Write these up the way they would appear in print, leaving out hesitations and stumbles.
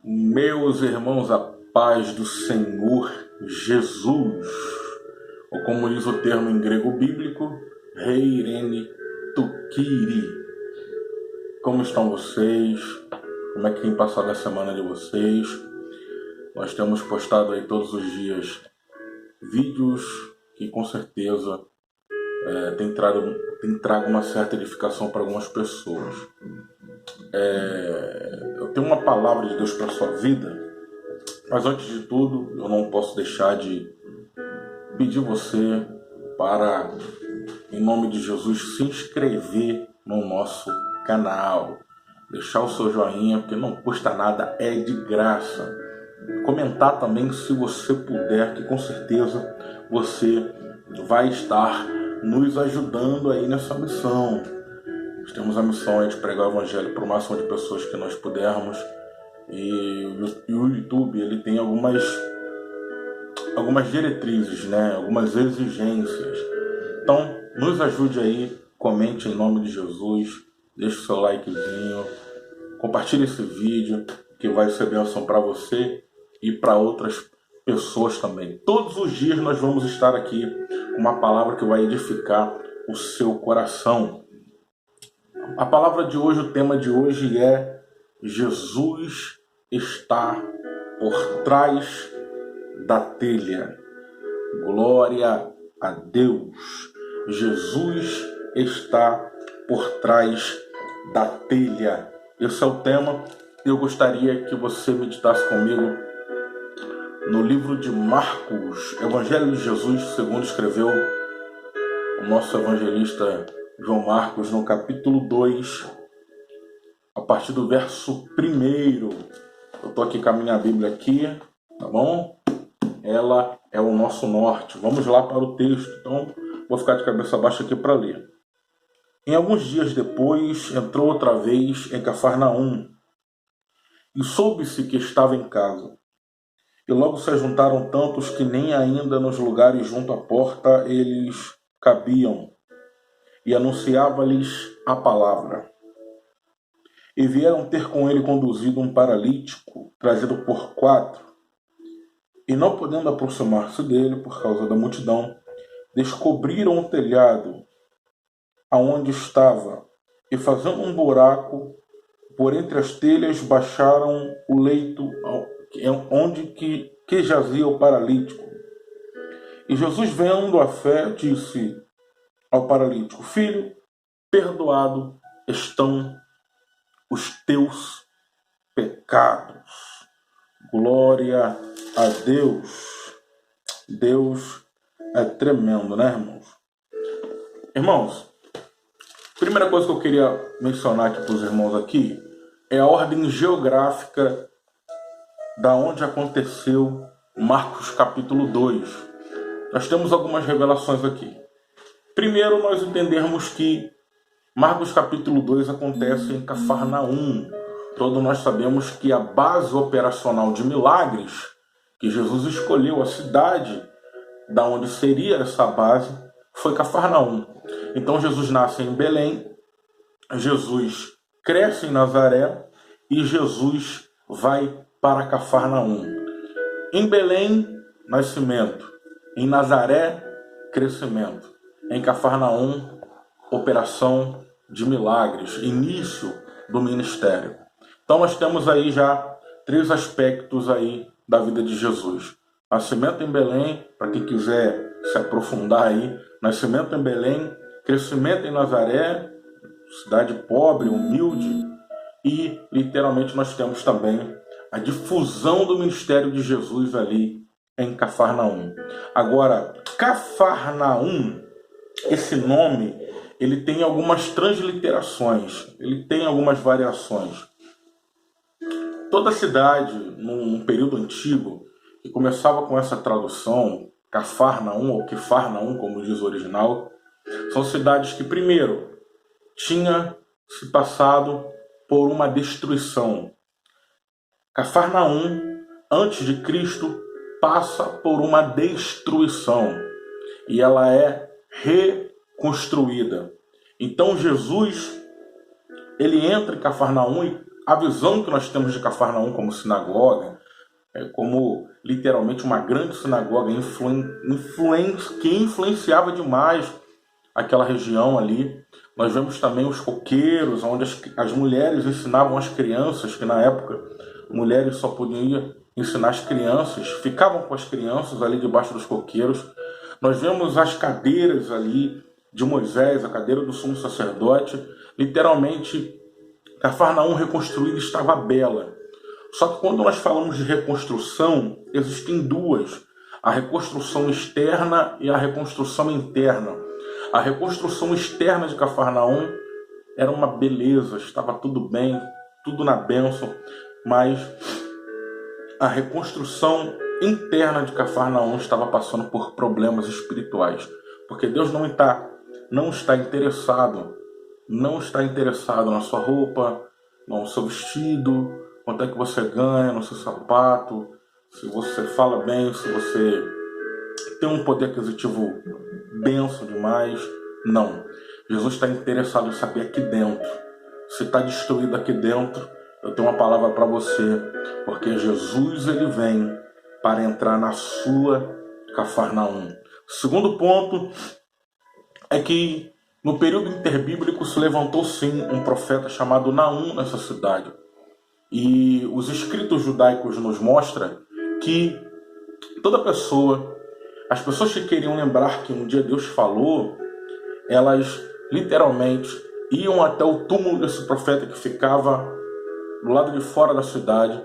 Meus irmãos, a paz do Senhor Jesus, ou como diz o termo em grego bíblico, Heirene Tukiri. Como estão vocês? Como é que tem passado a semana de vocês? Nós temos postado aí todos os dias vídeos que com certeza tem trago uma certa edificação para algumas pessoas. Eu tenho uma palavra de Deus para a sua vida, mas antes de tudo eu não posso deixar de pedir você para, em nome de Jesus, se inscrever no nosso canal, deixar o seu joinha, porque não custa nada, é de graça. Comentar também se você puder, que com certeza você vai estar nos ajudando aí nessa missão. Nós temos a missão de pregar o evangelho para o máximo de pessoas que nós pudermos, e o YouTube ele tem algumas diretrizes, né? Algumas exigências. Então nos ajude aí, comente em nome de Jesus, deixe o seu likezinho, compartilhe esse vídeo que vai ser bênção para você e para outras pessoas também. Todos os dias nós vamos estar aqui com uma palavra que vai edificar o seu coração. A palavra de hoje, o tema de hoje é: Jesus está por trás da telha. Glória a Deus. Jesus está por trás da telha. Esse é o tema. Eu gostaria que você meditasse comigo no livro de Marcos, Evangelho de Jesus, segundo escreveu o nosso evangelista João Marcos, no capítulo 2, a partir do verso 1. Eu estou aqui com a minha Bíblia aqui, tá bom? Ela é o nosso norte. Vamos lá para o texto. Então, vou ficar de cabeça baixa aqui para ler. Em alguns dias depois, entrou outra vez em Cafarnaum, e soube-se que estava em casa. E logo se ajuntaram tantos que nem ainda nos lugares junto à porta eles cabiam, e anunciava-lhes a palavra. E vieram ter com ele conduzido um paralítico, trazido por 4, e não podendo aproximar-se dele por causa da multidão, descobriram o telhado aonde estava, e fazendo um buraco por entre as telhas, baixaram o leito onde que jazia o paralítico. E Jesus, vendo a fé, disse ao paralítico: Filho, perdoado estão os teus pecados. Glória a Deus. Deus é tremendo, né, irmãos? Irmãos, primeira coisa que eu queria mencionar aqui para os irmãos aqui é a ordem geográfica da onde aconteceu Marcos capítulo 2. Nós temos algumas revelações aqui. Primeiro, nós entendermos que Marcos capítulo 2 acontece em Cafarnaum. Todos nós sabemos que a base operacional de milagres, que Jesus escolheu a cidade da onde seria essa base, foi Cafarnaum. Então Jesus nasce em Belém, Jesus cresce em Nazaré e Jesus vai para Cafarnaum. Em Belém, nascimento. Em Nazaré, crescimento. Em Cafarnaum, operação de milagres, início do ministério. Então nós temos aí já 3 aspectos aí da vida de Jesus. Nascimento em Belém, para quem quiser se aprofundar aí, nascimento em Belém, crescimento em Nazaré, cidade pobre, humilde, e literalmente nós temos também a difusão do ministério de Jesus ali em Cafarnaum. Agora, Cafarnaum, esse nome, ele tem algumas transliterações, ele tem algumas variações. Toda cidade, num período antigo, que começava com essa tradução, Cafarnaum ou Quifarnaum, como diz o original, são cidades que, primeiro, tinha se passado por uma destruição. Cafarnaum, antes de Cristo, passa por uma destruição e ela é reconstruída. Então Jesus, ele entra em Cafarnaum e A visão que nós temos de Cafarnaum como sinagoga, como literalmente uma grande sinagoga que influenciava demais aquela região ali. Nós vemos também os coqueiros, onde as mulheres ensinavam as crianças, que na época mulheres só podiam ensinar as crianças, ficavam com as crianças ali debaixo dos coqueiros. Nós vemos as cadeiras ali de Moisés, a cadeira do sumo sacerdote. Literalmente, Cafarnaum reconstruída estava bela. Só que quando nós falamos de reconstrução, existem duas: a reconstrução externa e a reconstrução interna. A reconstrução externa de Cafarnaum era uma beleza, estava tudo bem, tudo na bênção, mas a reconstrução interna de Cafarnaum estava passando por problemas espirituais, porque Deus não está interessado na sua roupa, no seu vestido, quanto é que você ganha, no seu sapato, se você fala bem, se você tem um poder aquisitivo benção demais. Não. Jesus está interessado em saber aqui dentro. Se está destruído aqui dentro, eu tenho uma palavra para você, porque Jesus ele vem para entrar na sua Cafarnaum. Segundo ponto é que no período interbíblico se levantou sim um profeta chamado Naum nessa cidade. E os escritos judaicos nos mostram que as pessoas que queriam lembrar que um dia Deus falou, elas literalmente iam até o túmulo desse profeta que ficava do lado de fora da cidade,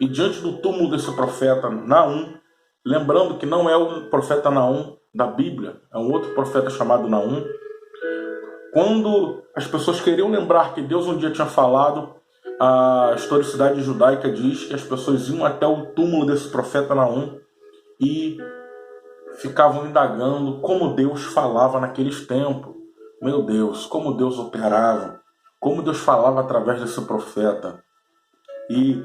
e diante do túmulo desse profeta Naum, lembrando que não é o profeta Naum da Bíblia, é um outro profeta chamado Naum. Quando as pessoas queriam lembrar que Deus um dia tinha falado, a historicidade judaica diz que as pessoas iam até o túmulo desse profeta Naum e ficavam indagando como Deus falava naqueles tempos. Meu Deus, como Deus operava, como Deus falava através desse profeta. E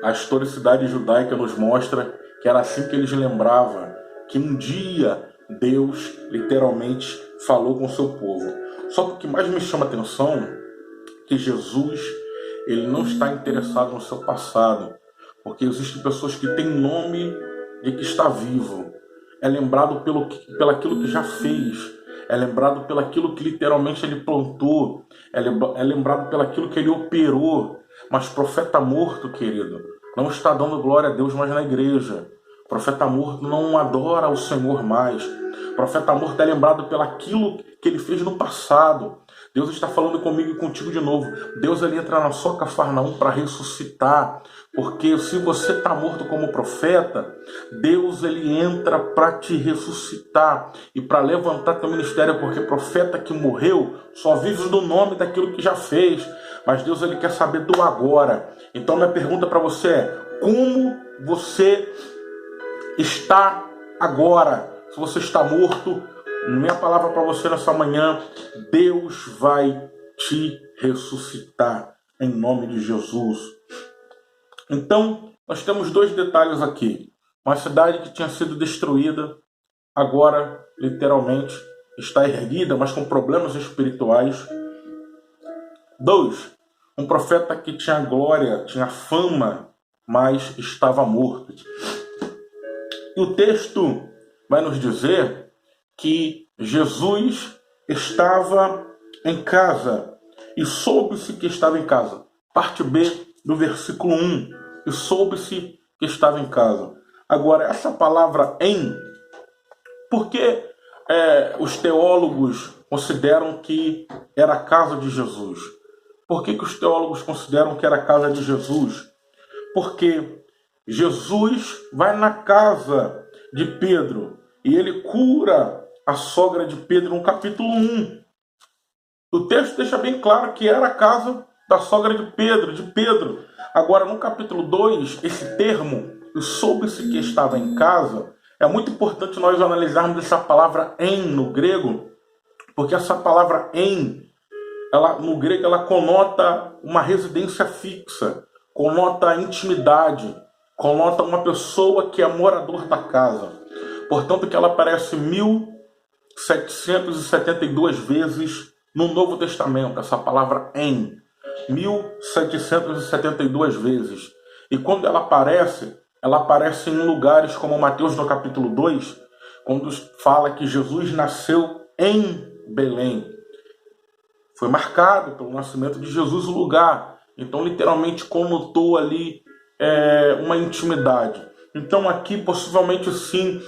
a historicidade judaica nos mostra que era assim que eles lembravam, que um dia Deus literalmente falou com o seu povo. Só que o que mais me chama a atenção é que Jesus ele não está interessado no seu passado, porque existem pessoas que têm nome de que está vivo. É lembrado pelaquilo que já fez, é lembrado pelaquilo que literalmente ele plantou, é lembrado pelaquilo que ele operou. Mas profeta morto, querido, não está dando glória a Deus mais na igreja. Profeta morto não adora o Senhor mais. Profeta morto é lembrado pelaquilo que ele fez no passado. Deus está falando comigo e contigo de novo. Deus ele entra na sua Cafarnaum para ressuscitar. Porque se você está morto como profeta, Deus ele entra para te ressuscitar e para levantar teu ministério. Porque profeta que morreu só vive do nome daquilo que já fez. Mas Deus ele quer saber do agora. Então minha pergunta para você é: como você está agora? Se você está morto, minha palavra para você nessa manhã: Deus vai te ressuscitar em nome de Jesus. Então, nós temos dois detalhes aqui. Uma cidade que tinha sido destruída, agora, literalmente, está erguida, mas com problemas espirituais. 2. Um profeta que tinha glória, tinha fama, mas estava morto. E o texto vai nos dizer que Jesus estava em casa e soube-se que estava em casa. Parte B do versículo 1. E soube-se que estava em casa. Agora, essa palavra em, por que os teólogos consideram que era a casa de Jesus? Por que os teólogos consideram que era a casa de Jesus? Porque Jesus vai na casa de Pedro e ele cura a sogra de Pedro no capítulo 1. O texto deixa bem claro que era a casa da sogra de Pedro. Agora, no capítulo 2, esse termo, soube-se que estava em casa, é muito importante nós analisarmos essa palavra em no grego, porque essa palavra em, no grego, ela conota uma residência fixa, conota intimidade, conota uma pessoa que é morador da casa. Portanto, que ela aparece 1772 vezes no Novo Testamento, essa palavra em. 1772 vezes. E quando ela aparece em lugares como Mateus no capítulo 2, quando fala que Jesus nasceu em Belém. Foi marcado pelo nascimento de Jesus o lugar. Então, literalmente, conotou ali uma intimidade. Então, aqui, possivelmente, sim,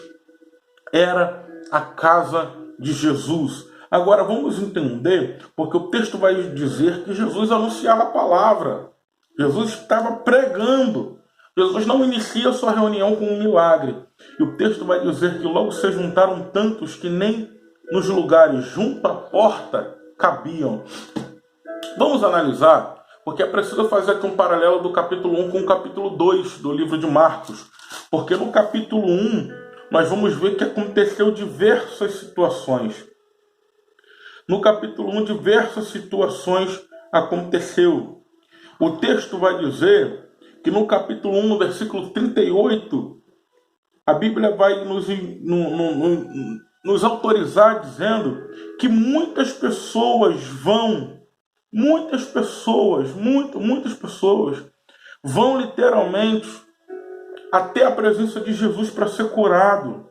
era a casa de Jesus. Agora, vamos entender, porque o texto vai dizer que Jesus anunciava a palavra. Jesus estava pregando. Jesus não inicia sua reunião com um milagre. E o texto vai dizer que logo se juntaram tantos que nem nos lugares junto à porta cabiam. Vamos analisar, porque é preciso fazer aqui um paralelo do capítulo 1 com o capítulo 2 do livro de Marcos. Porque no capítulo 1, nós vamos ver que aconteceu diversas situações. No capítulo 1, diversas situações aconteceu. O texto vai dizer que no capítulo 1, no versículo 38, a Bíblia vai nos autorizar dizendo que muitas pessoas muitas pessoas vão literalmente até a presença de Jesus para ser curado.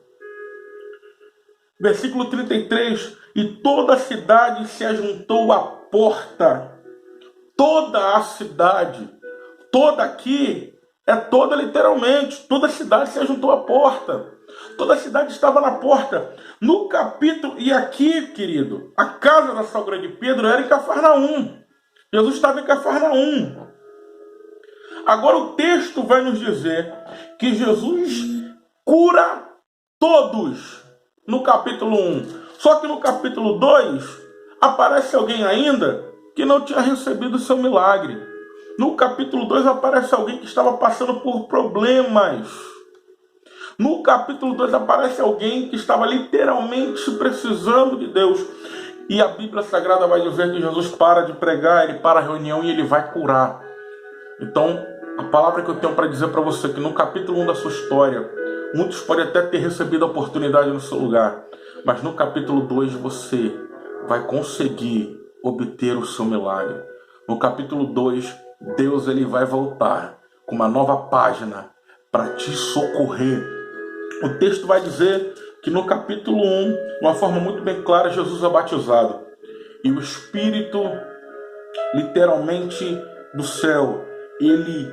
Versículo 33, e toda a cidade se ajuntou à porta. Toda a cidade, toda aqui, toda literalmente, toda a cidade se ajuntou à porta. Toda a cidade estava na porta. No capítulo, e aqui, querido, a casa da sogra de Pedro era em Cafarnaum. Jesus estava em Cafarnaum. Agora o texto vai nos dizer que Jesus cura todos no capítulo 1. Só que no capítulo 2 aparece alguém ainda que não tinha recebido o seu milagre. No capítulo 2 aparece alguém que estava passando por problemas. No capítulo 2 aparece alguém que estava literalmente precisando de Deus. E a Bíblia Sagrada vai dizer que Jesus para de pregar, ele para a reunião e ele vai curar. Então, a palavra que eu tenho para dizer para você é que no capítulo 1 da sua história, muitos podem até ter recebido a oportunidade no seu lugar, mas no capítulo 2 você vai conseguir obter o seu milagre. No capítulo 2, Deus ele vai voltar com uma nova página para te socorrer. O texto vai dizer que no capítulo 1, de uma forma muito bem clara, Jesus é batizado. E o Espírito, literalmente, do céu, ele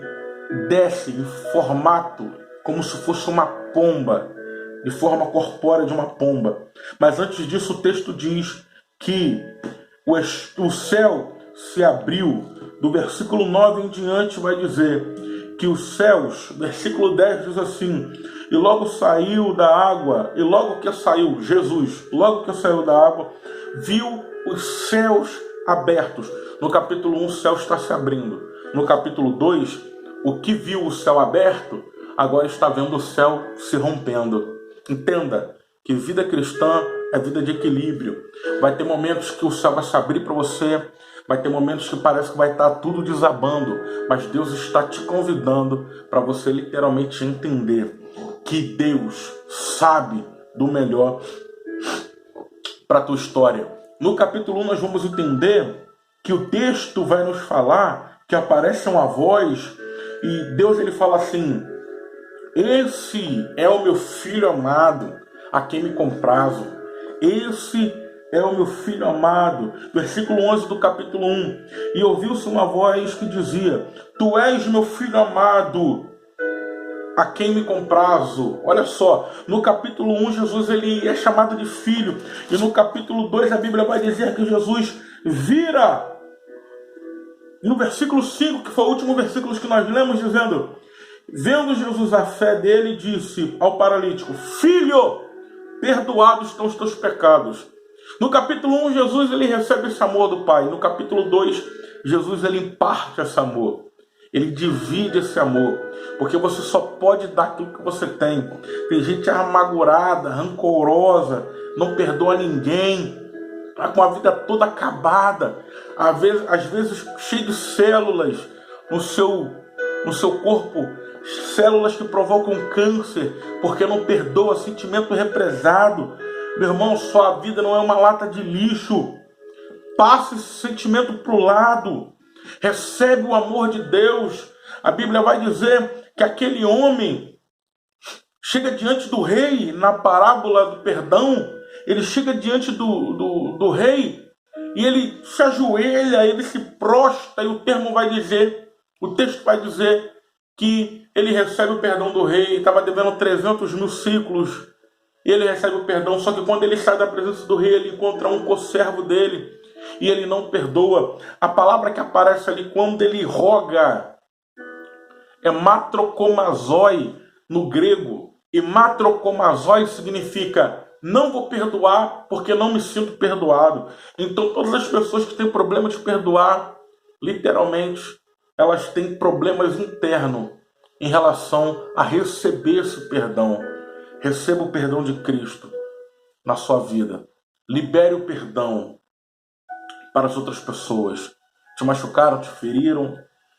desce em formato como se fosse uma pomba, de forma corpórea de uma pomba. Mas antes disso, o texto diz que o céu se abriu. Do versículo 9 em diante vai dizer que os céus, versículo 10 diz assim, e logo saiu da água, e logo que saiu, Jesus, logo que saiu da água, viu os céus abertos. No capítulo 1 o céu está se abrindo. No capítulo 2, o que viu o céu aberto, agora está vendo o céu se rompendo. Entenda que vida cristã é vida de equilíbrio. Vai ter momentos que o céu vai se abrir para você, vai ter momentos que parece que vai estar tudo desabando, mas Deus está te convidando para você literalmente entender que Deus sabe do melhor para a tua história. No capítulo 1 nós vamos entender que o texto vai nos falar que aparece uma voz e Deus ele fala assim, esse é o meu filho amado, a quem me comprazo. Esse é o meu filho amado. Versículo 11 do capítulo 1. E ouviu-se uma voz que dizia, tu és meu filho amado, a quem me comprazo. Olha só, no capítulo 1 Jesus ele é chamado de filho. E no capítulo 2 a Bíblia vai dizer que Jesus vira. E no versículo 5, que foi o último versículo que nós lemos, dizendo, vendo Jesus a fé dele, disse ao paralítico, filho, perdoados estão os teus pecados. No capítulo 1, Jesus ele recebe esse amor do Pai. No capítulo 2, Jesus ele imparte esse amor. Ele divide esse amor. Porque você só pode dar aquilo que você tem. Tem gente amargurada, rancorosa, não perdoa ninguém, está com a vida toda acabada. Às vezes cheio de células no seu corpo, células que provocam câncer, porque não perdoa, sentimento represado. Meu irmão, sua vida não é uma lata de lixo. Passe esse sentimento para o lado. recebe o amor de Deus. A Bíblia vai dizer que aquele homem chega diante do rei, na parábola do perdão, ele chega diante do rei e ele se ajoelha, ele se prostra, e o texto vai dizer que ele recebe o perdão do rei. Estava devendo 300.000 ciclos, e ele recebe o perdão. Só que quando ele sai da presença do rei, ele encontra um conservo dele, e ele não perdoa. A palavra que aparece ali quando ele roga é matrokomazoi no grego, e matrokomazoi significa não vou perdoar porque não me sinto perdoado. Então todas as pessoas que têm problema de perdoar, literalmente, elas têm problemas internos em relação a receber esse perdão. Receba o perdão de Cristo na sua vida. Libere o perdão para as outras pessoas. Te machucaram, te feriram.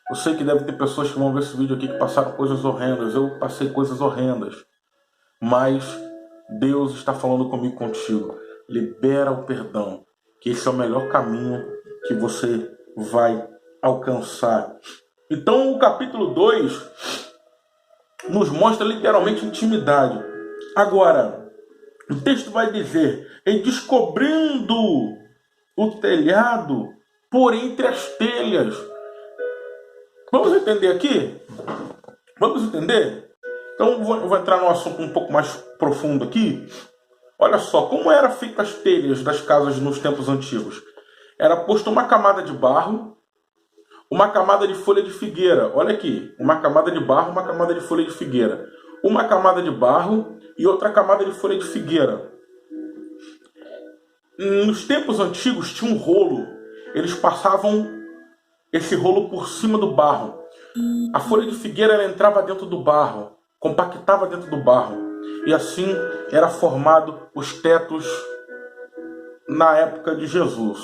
Eu sei que deve ter pessoas que vão ver esse vídeo aqui que passaram coisas horrendas. Eu passei coisas horrendas. Mas Deus está falando comigo, contigo. Libera o perdão, que esse é o melhor caminho que você vai alcançar. Então o capítulo 2 nos mostra literalmente intimidade. Agora, o texto vai dizer, em descobrindo o telhado por entre as telhas. Vamos entender aqui? Vamos entender? Então eu vou entrar num assunto um pouco mais profundo aqui. Olha só, como eram feitas as telhas das casas nos tempos antigos? Era posto uma camada de barro, uma camada de folha de figueira. Olha aqui, uma camada de barro, uma camada de folha de figueira. Uma camada de barro e outra camada de folha de figueira. Nos tempos antigos tinha um rolo. Eles passavam esse rolo por cima do barro. A folha de figueira ela entrava dentro do barro, compactava dentro do barro. E assim era formado os tetos na época de Jesus.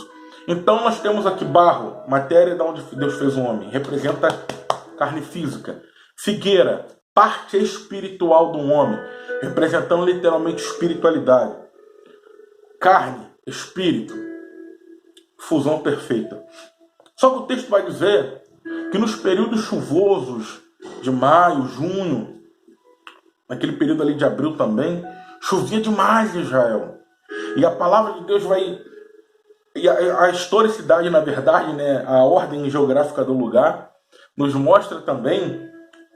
Então nós temos aqui barro, matéria de onde Deus fez o homem, representa carne física. Figueira, parte espiritual do homem, representando literalmente espiritualidade. Carne, espírito, fusão perfeita. Só que o texto vai dizer que nos períodos chuvosos de maio, junho, naquele período ali de abril também, chovia demais em Israel. E a palavra de Deus vai... E a historicidade, na verdade, né, a ordem geográfica do lugar, nos mostra também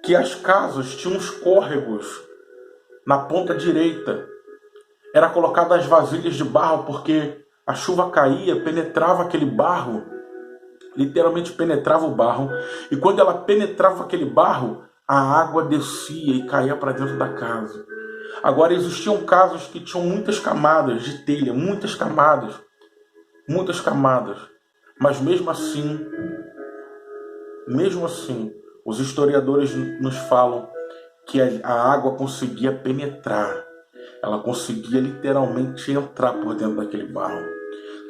que as casas tinham uns córregos na ponta direita. Era colocada as vasilhas de barro, porque a chuva caía, penetrava aquele barro, literalmente penetrava o barro. E quando ela penetrava aquele barro, a água descia e caía para dentro da casa. Agora, existiam casas que tinham muitas camadas de telha, muitas camadas. Mas mesmo assim, os historiadores nos falam que a água conseguia penetrar. Ela conseguia literalmente entrar por dentro daquele barro.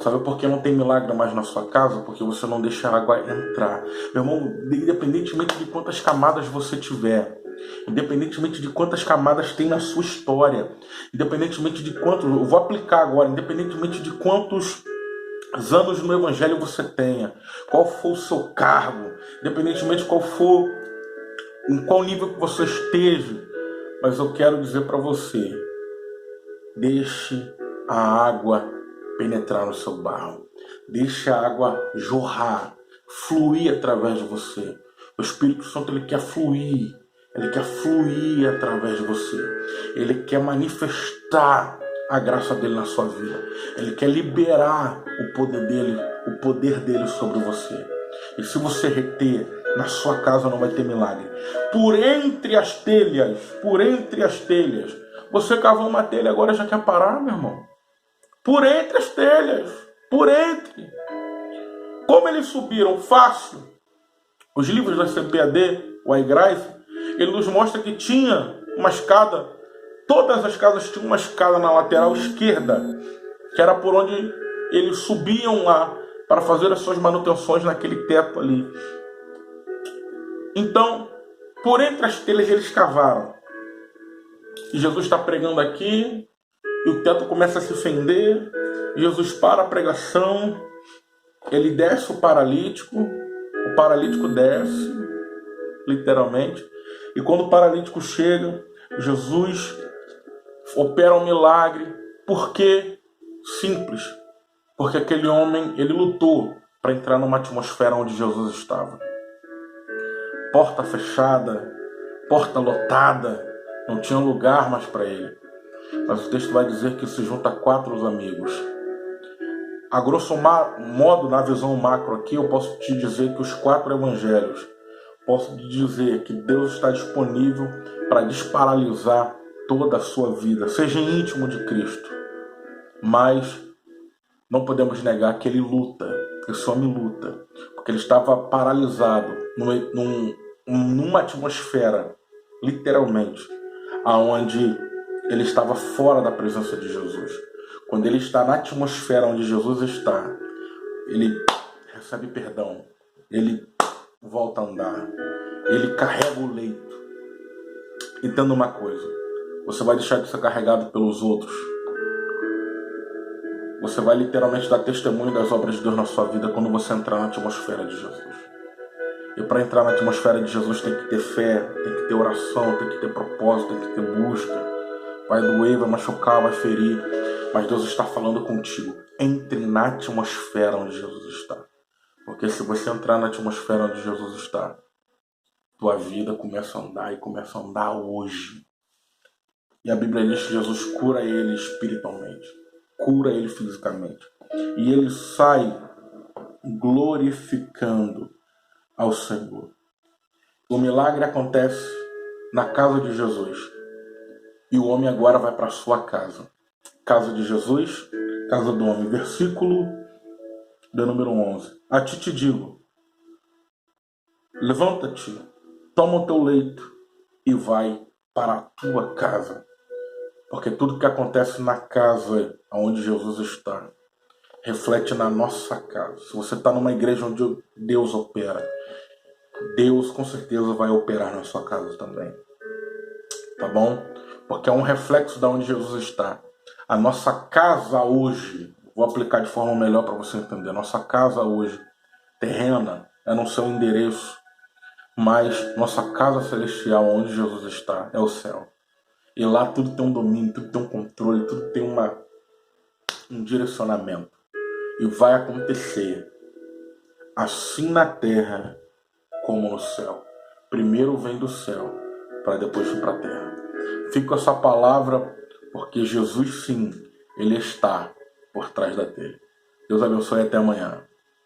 Sabe por que não tem milagre mais na sua casa? Porque você não deixa a água entrar. Meu irmão, independentemente de quantas camadas você tiver, independentemente de quantas camadas tem na sua história, independentemente de quantos, eu vou aplicar agora, independentemente de quantos anos no Evangelho você tenha, qual for o seu cargo, independentemente de qual for, em qual nível que você esteja, mas eu quero dizer para você, deixe a água penetrar no seu barro, deixe a água jorrar, fluir através de você. O Espírito Santo ele quer fluir através de você, ele quer manifestar a graça dele na sua vida. Ele quer liberar o poder dele sobre você. E se você reter, na sua casa não vai ter milagre. Por entre as telhas, você cavou uma telha, agora já quer parar, meu irmão? Por entre as telhas, Como eles subiram? Fácil. Os livros da CPAD, o iGrace, ele nos mostra que tinha uma escada. Todas as casas tinham uma escada na lateral esquerda, que era por onde eles subiam lá para fazer as suas manutenções naquele teto ali. Então, por entre as telhas eles cavaram. E Jesus está pregando aqui, e o teto começa a se fender. Jesus para a pregação, ele desce o paralítico o paralítico desce, literalmente, e quando o paralítico chega, Jesus opera um milagre. Por quê? Simples. Porque aquele homem, ele lutou para entrar numa atmosfera onde Jesus estava. Porta fechada, porta lotada, não tinha lugar mais para ele. Mas o texto vai dizer que se junta 4 amigos. A grosso modo, na visão macro aqui, eu posso te dizer que os 4 evangelhos, posso te dizer que Deus está disponível para desparalisar toda a sua vida, seja íntimo de Cristo. Mas não podemos negar que ele luta, que esse homem luta, porque ele estava paralisado numa atmosfera, literalmente, aonde ele estava fora da presença de Jesus. Quando ele está na atmosfera onde Jesus está, ele recebe perdão, ele volta a andar, ele carrega o leito. Entenda uma coisa, você vai deixar de ser carregado pelos outros. Você vai literalmente dar testemunho das obras de Deus na sua vida quando você entrar na atmosfera de Jesus. E para entrar na atmosfera de Jesus tem que ter fé, tem que ter oração, tem que ter propósito, tem que ter busca. Vai doer, vai machucar, vai ferir, mas Deus está falando contigo. Entre na atmosfera onde Jesus está. Porque se você entrar na atmosfera onde Jesus está, tua vida começa a andar e começa a andar hoje. E a Bíblia diz que Jesus cura ele espiritualmente, cura ele fisicamente. E ele sai glorificando ao Senhor. O milagre acontece na casa de Jesus. E o homem agora vai para a sua casa. Casa de Jesus, casa do homem. Versículo de número 11. A ti te digo, levanta-te, toma o teu leito e vai para a tua casa. Porque tudo que acontece na casa onde Jesus está, reflete na nossa casa. Se você está numa igreja onde Deus opera, Deus com certeza vai operar na sua casa também. Tá bom? Porque é um reflexo de onde Jesus está. A nossa casa hoje, vou aplicar de forma melhor para você entender, nossa casa hoje, terrena, é no seu endereço, mas nossa casa celestial, onde Jesus está, é o céu. E lá tudo tem um domínio, tudo tem um controle, tudo tem um direcionamento. E vai acontecer assim na terra como no céu. Primeiro vem do céu, para depois ir para a terra. Fica com essa palavra, porque Jesus sim, ele está por trás da telha. Deus abençoe e até amanhã.